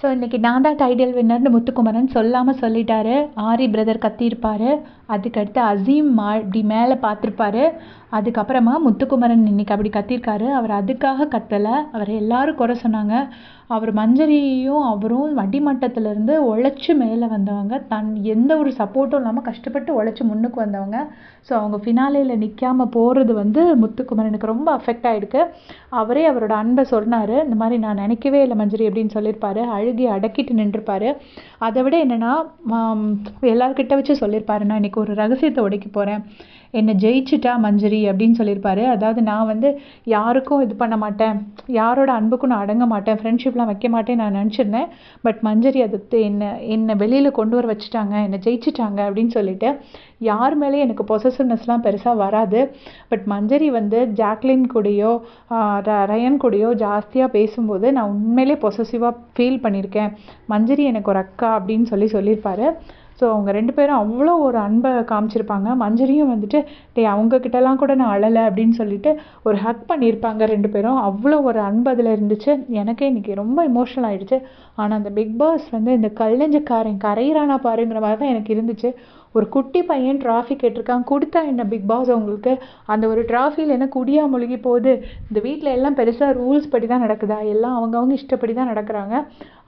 So இன்றைக்கி நான் தான் டைட்டில் வின்னர்னு முத்துக்குமரன் சொல்லாமல் சொல்லிட்டாரு. ஆரி பிரதர் கத்தியிருப்பார். அதுக்கடுத்து அசீம் இப்படி மேலே பார்த்துருப்பாரு. அதுக்கப்புறமா முத்துக்குமரன் இன்றைக்கி அப்படி கத்தியிருக்காரு. அவர் அதுக்காக கத்தலை, அவர் எல்லாரும் குறை சொன்னாங்க. அவர் மஞ்சரியும் அவரும் அடிமட்டத்திலேருந்து உழைச்சி மேலே வந்தவங்க, எந்த ஒரு சப்போர்ட்டும் இல்லாமல் கஷ்டப்பட்டு உழைச்சி முன்னுக்கு வந்தவங்க. ஸோ அவங்க ஃபினாலேயில் நிற்காம போகிறது முத்துக்குமரனுக்கு ரொம்ப அஃபெக்ட் ஆகிருக்கு. அவரே அவரோட அன்பை சொன்னார். இந்த மாதிரி நான் நினைக்கவே இல்லை மஞ்சரி அப்படின்னு சொல்லியிருப்பாரு. அழுகி அடக்கிட்டு நின்றுப்பார். அதை விட என்னென்னா எல்லார்கிட்ட வச்சு சொல்லியிருப்பாரு, நான் இன்றைக்கி ஒரு ரகசியத்தை உடைக்க போகிறேன், என்னை ஜெயிச்சிட்டா மஞ்சரி அப்படின்னு சொல்லியிருப்பாரு. அதாவது நான் யாருக்கும் இது பண்ண மாட்டேன், யாரோட அன்புக்கும் நான் அடங்க மாட்டேன், ஃப்ரெண்ட்ஷிப்லாம் வைக்க மாட்டேன் நான் நினச்சிருந்தேன். பட் மஞ்சரி அது என்னை வெளியில் கொண்டு வர வச்சுட்டாங்க, என்னை ஜெயிச்சிட்டாங்க அப்படின்னு சொல்லிட்டு யார் மேலேயும் எனக்கு பொசசிவ்னஸ்லாம் பெருசாக வராது. பட் மஞ்சரி ஜாக்லின் கூடயோ ரயன் கூடயோ ஜாஸ்தியாக பேசும்போது நான் உண்மையிலே பொசசிவாக ஃபீல் பண்ணியிருக்கேன். மஞ்சரி எனக்கு ஒரு அக்கா அப்படின்னு சொல்லியிருப்பாரு. ஸோ அவங்க 2 பேரும் அவ்வளோ ஒரு அன்பை காமிச்சிருப்பாங்க. மஞ்சரியும் டே அவங்கக்கிட்டலாம் கூட நான் அழலை அப்படின்னு சொல்லிட்டு ஒரு ஹக் பண்ணியிருப்பாங்க 2 பேரும். அவ்வளோ ஒரு அன்பு அதில் இருந்துச்சு. எனக்கே இன்றைக்கி ரொம்ப எமோஷனல் ஆகிடுச்சு. ஆனால் அந்த பிக் பாஸ் இந்த கல்லஞ்சக்காரன் கரையிறானா பாருங்கிற மாதிரி தான் எனக்கு இருந்துச்சு. ஒரு குட்டி பையன் ட்ராஃபி கேட்டிருக்கான், கொடுத்தா என்ன பிக் பாஸ் அவங்களுக்கு? அந்த ஒரு ட்ராஃபியில் என்ன குடியாக முழுகி போகுது? இந்த வீட்டில் எல்லாம் பெருசாக ரூல்ஸ் படி தான் நடக்குதா? எல்லாம் அவங்கவுங்க இஷ்டப்படி தான் நடக்கிறாங்க.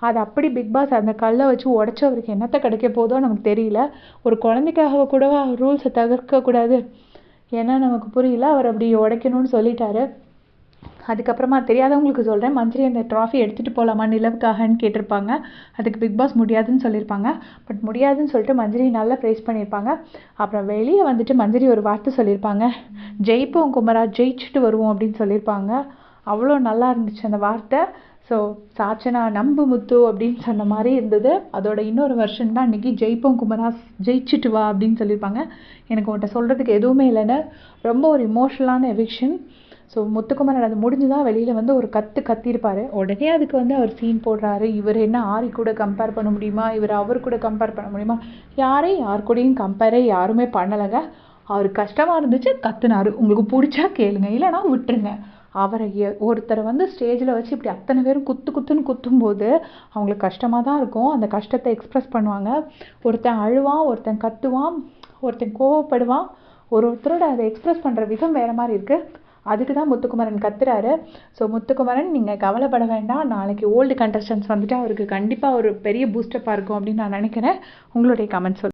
அது அப்படி பிக் பாஸ் அந்த கல்லை வச்சு உடச்சவருக்கு என்னத்தை கிடைக்க போதோ நமக்கு தெரியல. ஒரு குழந்தைக்காக கூடவா ரூல்ஸை தவிர்க்கக்கூடாது? ஏன்னா நமக்கு புரியல. அவர் அப்படி உடைக்கணும்னு சொல்லிட்டாரு. அதுக்கப்புறமா தெரியாதவங்களுக்கு சொல்கிறேன், மஞ்சரி அந்த ட்ராஃபி எடுத்துகிட்டு போகலாமா நிலவுக்காகன்னு கேட்டிருப்பாங்க. அதுக்கு பிக் பாஸ் முடியாதுன்னு சொல்லியிருப்பாங்க. பட் முடியாதுன்னு சொல்லிட்டு மஞ்சரி நல்லா ப்ரைஸ் பண்ணியிருப்பாங்க. அப்புறம் வெளியே மஞ்சரி ஒரு வார்த்தை சொல்லியிருப்பாங்க, ஜெயிப்போம் குமரா, ஜெயிச்சுட்டு வருவோம் அப்படின்னு சொல்லியிருப்பாங்க. அவ்வளோ நல்லா இருந்துச்சு அந்த வார்த்தை. ஸோ சாச்சனா நம்பு முத்து அப்படின்னு சொன்ன மாதிரி இருந்தது. அதோட இன்னொரு வெர்ஷன் தான் இன்றைக்கி ஜெயிப்போம் குமரா, ஜெயிச்சுட்டு வா அப்படின்னு சொல்லியிருப்பாங்க. எனக்கு உன்கிட்ட சொல்கிறதுக்கு எதுவுமே இல்லைன்னு ரொம்ப ஒரு இமோஷனலான எவிக்ஷன். ஸோ முத்துக்குமரன் அது முடிஞ்சுதான் வெளியில் ஒரு கத்தியிருப்பார். உடனே அதுக்கு அவர் சீன் போடுறாரு. இவர் என்ன ஆரி கூட கம்பேர் பண்ண முடியுமா, இவர் அவர் கூட கம்பேர் பண்ண முடியுமா? யார் கூடயும் கம்பேரே யாருமே பண்ணலைங்க. அவருக்கு கஷ்டமாக இருந்துச்சு, கத்துனாரு. உங்களுக்கு பிடிச்சா கேளுங்க, இல்லைனா விட்டுருங்க. அவரை ஒருத்தரை ஸ்டேஜில் வச்சு இப்படி அத்தனை பேரும் குத்துன்னு குத்தும்போது அவங்களுக்கு கஷ்டமாக தான் இருக்கும். அந்த கஷ்டத்தை எக்ஸ்ப்ரெஸ் பண்ணுவாங்க. ஒருத்தன் அழுவான், ஒருத்தன் கத்துவான், ஒருத்தன் கோவப்படுவான். ஒருத்தரோட அதை எக்ஸ்ப்ரெஸ் பண்ணுற விதம் வேறு மாதிரி இருக்குது. அதுக்கு தான் முத்துக்குமரன் கத்துறாரு. ஸோ முத்துக்குமரன், நீங்கள் கவலைப்பட வேண்டாம். நாளைக்கு ஓல்டு கண்டஸ்டன்ஸ் அவருக்கு கண்டிப்பாக ஒரு பெரிய பூஸ்டப்பாக இருக்கும் அப்படின்னு நான் நினைக்கிறேன். உங்களுடைய கமெண்ட் சொல்லுங்கள்.